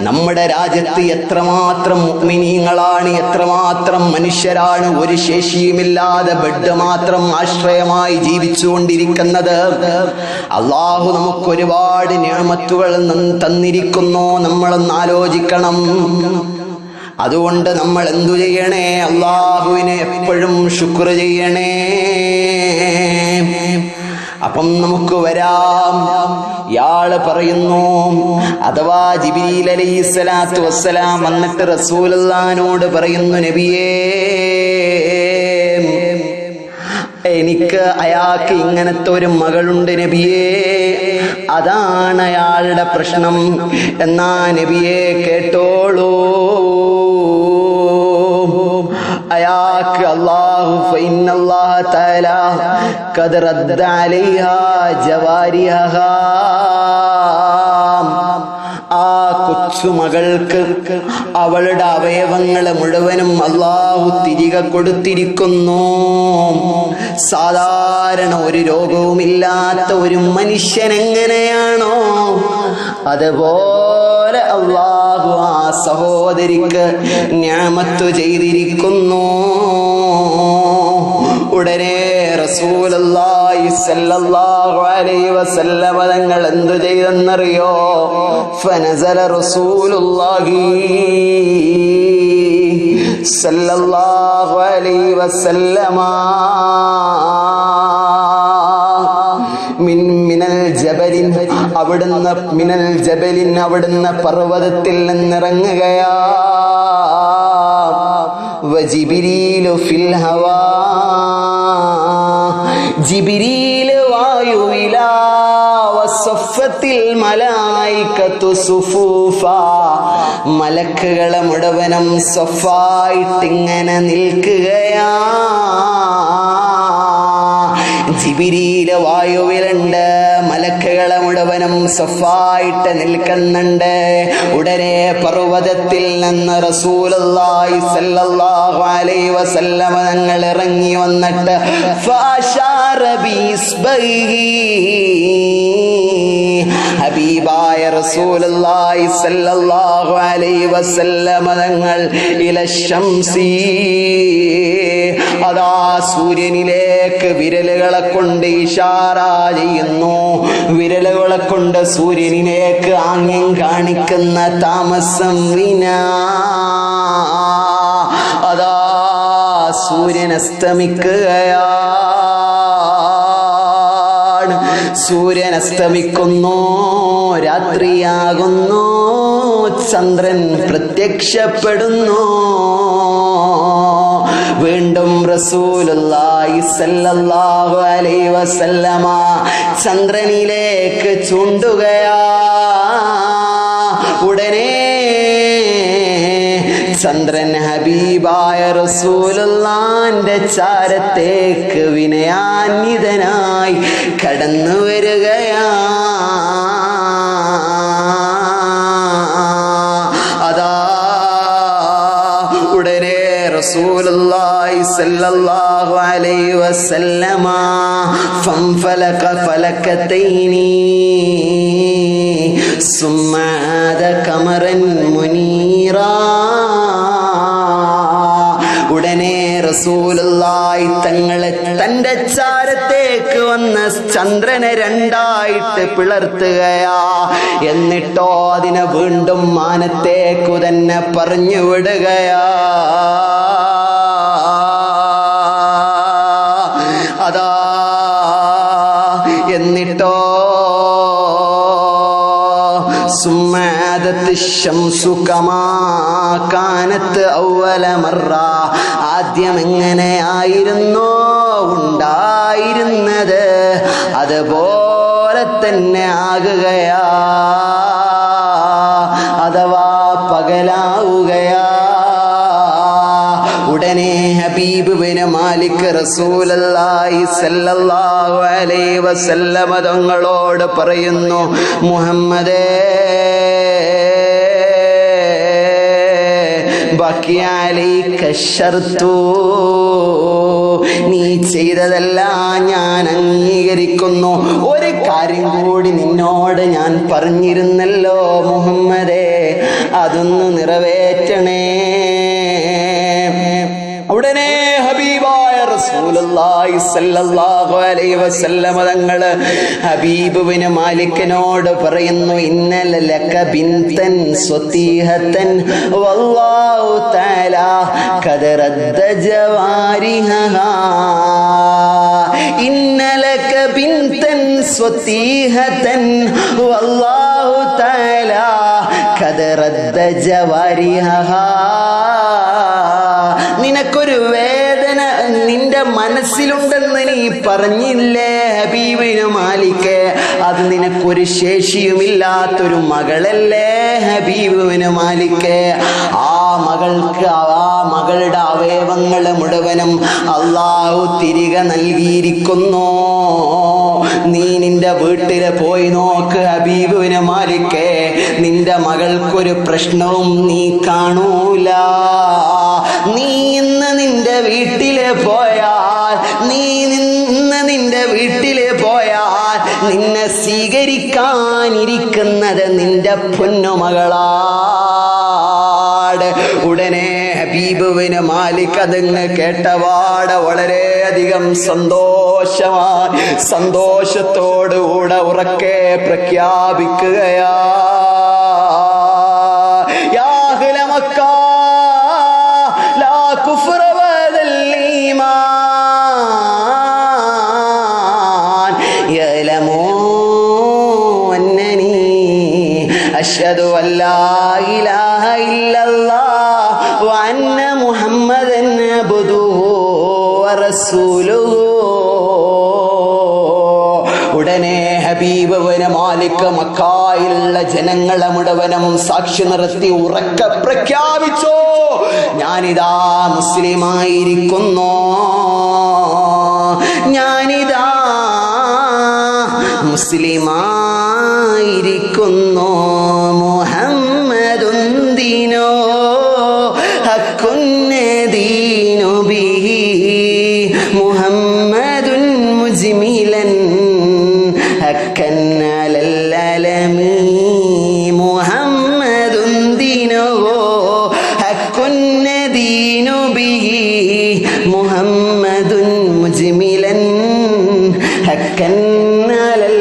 നമ്മുടെ രാജ്യത്ത് എത്രമാത്രം മുഅ്മിനീങ്ങളാണ്, എത്രമാത്രം മനുഷ്യരാണ് ഒരു ശേഷിയുമില്ലാതെ ബെഡ് മാത്രം ആശ്രയമായി ജീവിച്ചുകൊണ്ടിരിക്കുന്നത്. അള്ളാഹു നമുക്ക് ഒരുപാട് നിഅമത്തുകൾ തന്നിരിക്കുന്നു, നമ്മളൊന്ന് ആലോചിക്കണം. അതുകൊണ്ട് നമ്മൾ എന്തു ചെയ്യണേ? അള്ളാഹുവിനെ എപ്പോഴും ശുക്ർ ചെയ്യണേ. അപ്പം നമുക്ക് വരാം. ഇയാള് പറയുന്നു, അഥവാ ജിബ്രീൽ അലൈഹിസ്സലാത്തു വസ്സലാം വന്നിട്ട് റസൂലുള്ളാഹിനോട് പറയുന്നു, നബിയേ എനിക്ക് അയാൾക്ക് ഇങ്ങനത്തെ ഒരു മകളുണ്ട് നബിയേ, അതാണ് അയാളുടെ പ്രശ്നം. എന്നാ നബിയെ കേട്ടോളൂ, അയാൾക്ക് അല്ലാഹു ഫഇന്നല്ലാഹ തആല ഖദ് റദ്ദ അലൈഹാ ജവാരിഹഹാ, ആ കൊച്ചുമകൾക്ക് അവളുടെ അവയവങ്ങളെ മുഴുവനും അല്ലാഹു തിരികെ കൊടുത്തിരിക്കുന്നു. സാധാരണ ഒരു രോഗവുമില്ലാത്ത ഒരു മനുഷ്യൻ എങ്ങനെയാണോ അതുപോലെ അല്ലാഹു ആ സഹോദരിക്ക് നിഅമത്ത് ചെയ്തിരിക്കുന്നു. ഉടനെ റസൂലുള്ളാഹി സ്വല്ലല്ലാഹു അലൈഹി വസല്ലം തങ്ങൾ എന്തു ചെയ്തെന്നറിയോ? ഫനസല റസൂലുള്ളാഹി സ്വല്ലല്ലാഹു അലൈഹി വസല്ലം മിനൽ ജബലിൻ, അവിടുന്ന് മിനൽ ജബലിൻ, അവിടുന്ന് പർവ്വതത്തിൽ നിന്നിറങ്ങുകയാ. വജിബ്രീലു ഫിൽ ഹവാ, ജിബ്രീല് വായുവിലാ. വസഫത്തിൽ മലായികത്തു സുഫൂഫാ, മലക്കുകളെ മുഴുവനും സഫായിട്ടിങ്ങനെ നിൽക്കുകയാ. ജിബ്രീല് വായുവിലുണ്ട്, മലക്കുകളെ മുഴുവനും സഫായിട്ട് നിൽക്കുന്നുണ്ട്. ഉടനെ പർവ്വതത്തിൽ നിന്ന് റസൂലുള്ളാഹി സ്വല്ലല്ലാഹു അലൈഹി വസല്ലം തങ്ങൾ ഇറങ്ങി വന്നിട്ട് ഫഅശാറ ബിസ്ബൈഹി, ഹബീബായ റസൂലുള്ളാഹി സ്വല്ലല്ലാഹു അലൈഹി വസല്ലം തങ്ങൾ ഇല ശംസി, അതാ സൂര്യനിലേക്ക് വിരലുകളെ കൊണ്ട് ഇഷാറ ചെയ്യുന്നു. വിരലുകളെ കൊണ്ട് സൂര്യനിലേക്ക് ആംഗ്യം കാണിക്കുന്ന താമസം വിനാ, അതാ സൂര്യൻ അസ്തമിക്കുകയാണ്. സൂര്യൻ അസ്തമിക്കുന്നു, രാത്രിയാകുന്നു, ചന്ദ്രൻ പ്രത്യക്ഷപ്പെടുന്നു. വീണ്ടും റസൂലുള്ളാഹി സ്വല്ലല്ലാഹു അലൈഹി വസല്ലമ ചന്ദ്രനിലേക്ക് ചൂണ്ടുകയാ. ഉടനെ ചന്ദ്രൻ ഹബീബായ റസൂലുള്ളാന്റെ ചാരത്തേക്ക് വിനയാന്വിതനായി കടന്നു വരികയാ. അതാ ഉടനെ റസൂലുള്ളാഹി സ്വല്ലല്ലാഹു അലൈഹി വസല്ലമ ഫംഫലക ഫലകതൈനി സുമ്മാദ ഖമറൻ മുനീറാ. ഉടനെ റസൂലുള്ളാഹി തങ്ങളെ തന്റെ ചാരത്തേക്ക് വന്ന് ചന്ദ്രനെ രണ്ടായിട്ട് പിളർത്തുകയാ. എന്നിട്ടോ അതിനെ വീണ്ടും മാനത്തേക്കു തന്നെ പറഞ്ഞു വിടുകയാ. അതാ എന്നിട്ടോ സുമ്മാദത്ത് ശംസു കമാ കാനത്ത് അവ്വല മറ, ആദ്യം എങ്ങനെയായിരുന്നോ ഉണ്ടായിരുന്നത് അതുപോലെ തന്നെ ആകുകയാ, അഥവാ പകലാവുകയാ. ഉടനെ ഹബീബ് ബിൻ മാലിക് റസൂലുള്ളാഹി സ്വല്ലല്ലാഹു അലൈഹി വസല്ലം തങ്ങളോട് പറയുന്നു, മുഹമ്മദേ, നീ ചെയ്തതെല്ലാം ഞാൻ അംഗീകരിക്കുന്നു. ഒരു കാര്യം കൂടി നിന്നോട് ഞാൻ പറഞ്ഞിരുന്നല്ലോ മുഹമ്മദേ, അതൊന്ന് നിറവേറ്റണേ. ഉടനെ ഹബീബായ റസൂലുള്ളാഹി സ്വല്ലല്ലാഹു അലൈഹി വസല്ലം തങ്ങൾ ഹബീബ് ബിൻ മാലിക്കിനോട് പറയുന്നു, ഇന്നല ലക ബിൻതൻ സ്വതീഹതൻ വല്ലാഹു തആല ഖദ് റദ്ദ ജവാരിഹഹാ. ഇന്നല ലക ബിൻതൻ സ്വതീഹതൻ വല്ലാഹു തആല ഖദ് റദ്ദ ജവാരിഹഹാ. നിനക്കൊരു വേദന നിന്റെ മനസ്സിലുണ്ടെന്ന് നീ പറഞ്ഞില്ലേ ഹബീബിന് മാലിക്, അത് നിനക്കൊരു ശേഷിയുമില്ലാത്തൊരു മകളല്ലേ ഹബീബിന് മാലിക്. ആ മകൾക്ക് ആ മകളുടെ അവയവങ്ങൾ മുഴുവനും അള്ളാഹു തിരികെ നൽകിയിരിക്കുന്നു. നീ നിന്റെ വീട്ടിൽ പോയി നോക്ക് ഹബീബ് ബിൻ മാലിക്, നിന്റെ മകൾക്കൊരു പ്രശ്നവും നീ കാണൂല. നീ ഇന്ന് നിന്റെ വീട്ടില് പോയാൽ നിന്നെ സ്വീകരിക്കാനിരിക്കുന്നത് നിന്റെ പൊന്നുമകളാട്. ഉടനെ ഹബീബ് ബിൻ മാലിക് അതങ്ങ് കേട്ടപാട് വളരെയധികം സന്തോഷത്തോടുകൂടെ ഉറക്കെ പ്രഖ്യാപിക്കുകയാ, യാ അഹ്ല മക്ക ലാ കുഫ്റ വദൽ ഈമാൻ യഅലമൂ അന്നനി അശ്ഹദു അല്ലാ ഇലാഹ ഇല്ലല്ലാഹ് വ അന്ന മുഹമ്മദൻ അബ്ദുഹു വ റസൂലുഹു. ഉടനെ ഹബീബ് ബിൻ മാലിക് മക്കായിലുള്ള ജനങ്ങളെ മുഴുവനും സാക്ഷി നിർത്തി ഉറക്കെ പ്രഖ്യാപിച്ചു, ഞാനിതാ മുസ്ലിമായിരിക്കുന്നു, ഞാനിതാ മുസ്ലിമായിരിക്കുന്നു. മുഹമ്മദുൻ ദീനോ ഹഖുൻ ദീനു ബിഹി മുഹമ്മദുൻ മുജ്മിലൻ ഹഖൻ അലൽ അലമീൻ. മുഹമ്മദുൻ ദീനോ ഹഖുൻ ദീനു ബിഹി മുഹമ്മദുൻ മുജ്മിലൻ ഹഖൻ അലൽ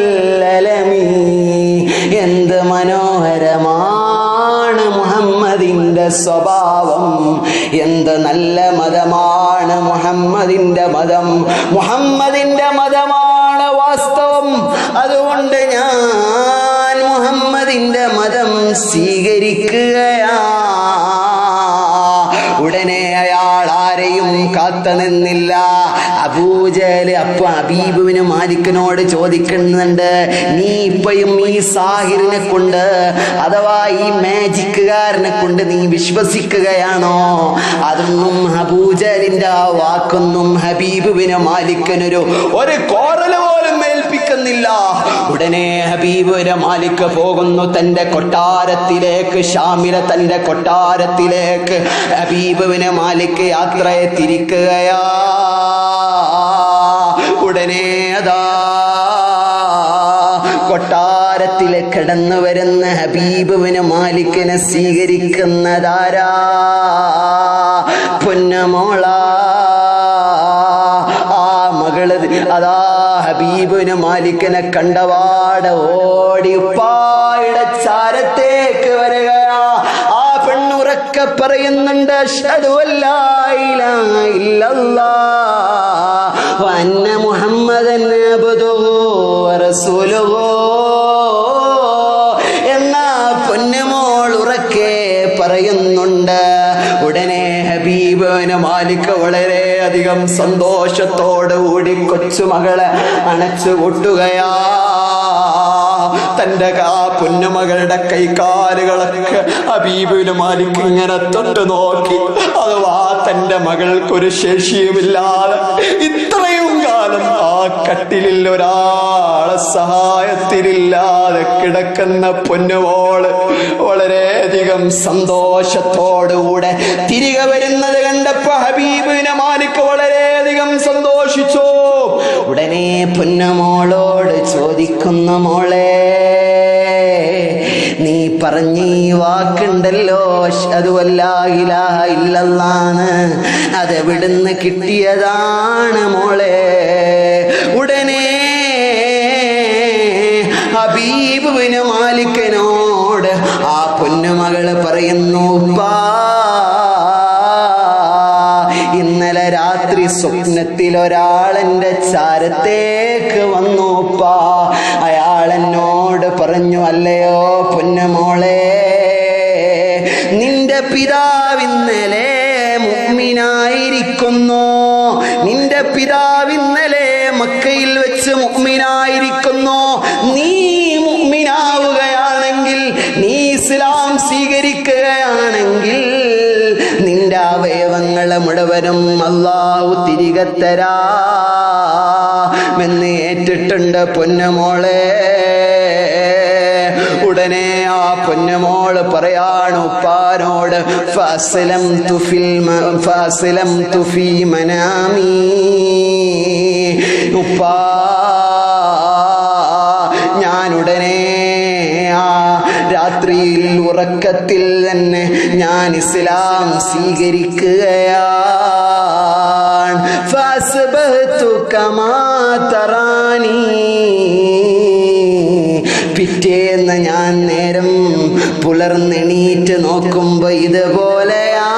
അലമീൻ. എന്ത് മനോഹരമാണ് മുഹമ്മദിന്റെ സ്വഭാവം, എന്ത് നല്ല മതമാണ് മുഹമ്മദിന്റെ മതം. മുഹമ്മദിന്റെ മതമാണ് വാസ്തവം. അതുകൊണ്ട് ഞാൻ മുഹമ്മദിന്റെ മതം സ്വീകരിക്കുകയാ. ഉടനെ അയാൾ ആരെയും കാത്തു നിന്നില്ല. അബൂജഹല് അപ്പൊ ഹബീബ് ബിൻ മാലിക്കിനോട് ചോദിക്കുന്നുണ്ട്, നീ ഇപ്പോഴും ഈ സാഹിറിനെ കൊണ്ട് അഥവാ ഈ മാജിക്കുകാരനെ കൊണ്ട് നീ വിശ്വസിക്കുകയാണോ? അതൊന്നും അബൂജഹലിന്റെ ആ വാക്കൊന്നും ഹബീബ് ബിൻ മാലിക്കിനൊരു കോറൽ പോലും ഏൽപ്പിക്കുന്നില്ല. ഉടനെ ഹബീബ് ബിൻ മാലിക് പോകുന്നു തന്റെ കൊട്ടാരത്തിലേക്ക്, ഷാമിലെ തന്റെ കൊട്ടാരത്തിലേക്ക് ഹബീബ് ബിൻ മാലിക് യാത്രയെ തിരിക്കുകയാ. ഉടനെ അതാ കൊട്ടാരത്തിൽ കിടന്നു വരുന്ന ഹബീബ് ബിൻ മാലിക്കിനെ സ്വീകരിക്കുന്നതാരാ? പൊന്നുമോള ആ മകള് അതാ ഹബീബ് ബിൻ മാലിക്കിനെ കണ്ടവാട് ഓടി ഉപ്പായുടെ ചാരത്തേക്ക് വരികയാ. ആ പെണ്ണുറക്കെ പറയുന്നുണ്ട്, അശ്ഹദു അല്ലാ ഇലാഹ ഇല്ലല്ലാഹ് വ അന്ന മുഹമ്മദൻ അബ്ദുഹു വ റസൂലുഹു എന്ന പൊന്നുമോൾ ഉറക്കെ പറയുന്നുണ്ട്. ഉടനെ ഹബീബ് ബിൻ മാലിക് വളരെയധികം സന്തോഷത്തോടുകൂടി കൊച്ചുമകളെ അണച്ചു കൂട്ടുകയാ. തന്റെ ആ പൊന്നുമകളുടെ കൈകാലുകളൊക്കെ ഹബീബ് ബിൻ മാലിക് ഇങ്ങനെ തൊട്ട് നോക്കി. അഥവാ തന്റെ മകൾക്കൊരു ശേഷിയുമില്ലാതെ ഇത്രയും കാലം ആ കട്ടിലിൽ ഒരാളെ സഹായത്തിലില്ലാതെ കിടക്കുന്ന പൊന്നുമോള് വളരെയധികം സന്തോഷത്തോടുകൂടെ തിരികെ വരുന്നത് കണ്ടപ്പോ ഹബീബ് ബിൻ മാലിക് വളരെയധികം സന്തോഷിച്ചു. ഉടനെ പൊന്നുമോളോട് ചോദിക്കുന്നു, മോളെ നീ പറഞ്ഞ ഈ വാക്കുണ്ടല്ലോ അശ്ഹദു അല്ലാ ഇലാഹ ഇല്ലല്ലാഹ്, അതെവിടുന്ന് കിട്ടിയതാണ് മോളെ? ഉടനെ ഹബീബ് ബിൻ മാലിക്കിനോട് ആ പൊന്നുമകള് പറയുന്നു, ഉപ്പാ ഇന്നലെ രാത്രി സ്വപ്നത്തിൽ ഒരാളെന്റെ ചാരത്തേക്ക് വന്നു ഉപ്പാ. അയാളെന്നോട് പറഞ്ഞു, അല്ലയോ പൊന്നുമോളെ, നിന്റെ പിതാവ് ഇന്നലെ മുഅ്മിനായിരിക്കുന്നു, നിന്റെ പിതാവ് ഇന്നലെ മക്കയിൽ വെച്ച് മുഅ്മിനായിരിക്കുന്നു. നീ മുഅ്മിനാവുകയാണെങ്കിൽ, നീ ഇസ്ലാം സ്വീകരിക്കുകയാണെങ്കിൽ മുഴുവനും അല്ലാഹു തിരികെ തരാമെന്ന് ഏറ്റിട്ടുണ്ട് പൊന്നുമോളെ. ഉടനെ ആ പൊന്നുമോള് പറയാണ് ഉപ്പാനോട്, ഫഅസ്ലം തുഫി മനാമി, ഉപ്പാ ഞാൻ ഉടനെ ആ രാത്രിയിൽ ഉറക്കത്തിൽ തന്നെ ഞാൻ ഇസ്ലാം സ്വീകരിക്കുകയാണ്. ഫഅസ്ബഹ്തു കമാ തറാനി, പിറ്റേന്ന് ഞാൻ നേരം പുലർന്നെണീറ്റ് നോക്കുമ്പോ ഇതുപോലെയാ.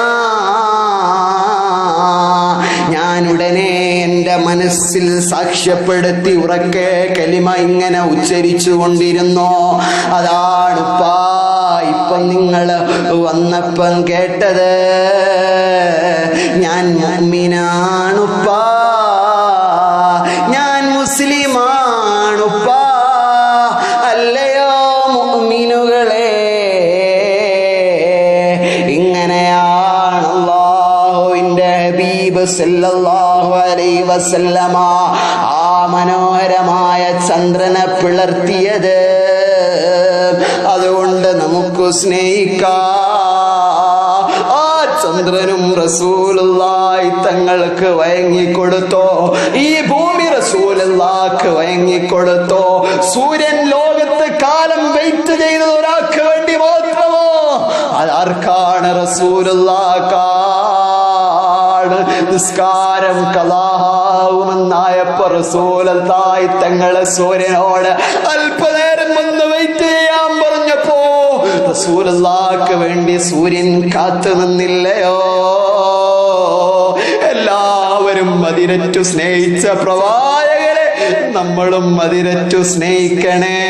ഞാൻ ഉടനെ എൻ്റെ മനസ്സിൽ സാക്ഷ്യപ്പെടുത്തി ഉറക്കെ കലിമ ഇങ്ങനെ ഉച്ചരിച്ചു കൊണ്ടിരുന്നു. അതാണുപ്പാ ഇപ്പം നിങ്ങൾ വന്നപ്പം കേട്ടത്. ഞാൻ മുഅ്മിനാണുപ്പാ, ഞാൻ മുസ്ലിമാണുപ്പാ. അല്ലയോ മുഅ്മിനുകളെ, ഇങ്ങനെയാണ് അല്ലാഹുവിൻ്റെ ഹബീബ് സല്ലല്ലാഹു അലൈഹി വസല്ലമ ആ മനോഹരമായ ചന്ദ്രനെ പിളർത്തിയത്. അതുകൊണ്ട് നമുക്ക് സ്നേഹിക്കാം. ആ ചന്ദ്രനും റസൂലുള്ളാഹി തങ്ങൾക്ക് വഴങ്ങിക്കൊടുത്തോ, ഈ ഭൂമി റസൂലുള്ളാഹിക്ക് വഴങ്ങിക്കൊടുത്തോ. സൂര്യൻ ലോകത്ത് കാലം വെയിറ്റ് ചെയ്തത് ഒരാൾക്ക് വേണ്ടി മാത്രമോ? അതാർക്കാണ്? റസൂലുള്ളാഹിക്കാണ്. നിസ്കാരം ഖളാവുമെന്നായപ്പോ റസൂലുള്ളാഹി തങ്ങളെ സൂര്യനോട് അല്പനേരം ഒന്ന് വെയിറ്റ് ചെയ്യാൻ പറഞ്ഞപ്പോ റസൂലുള്ളാഹിക്ക് വേണ്ടി സൂര്യൻ കാത്തു നിന്നില്ലയോ? എല്ലാവരും മദിനറ്റു സ്നേഹിച്ച പ്രവാചകരെ നമ്മളും മദിനറ്റു സ്നേഹിക്കണേ.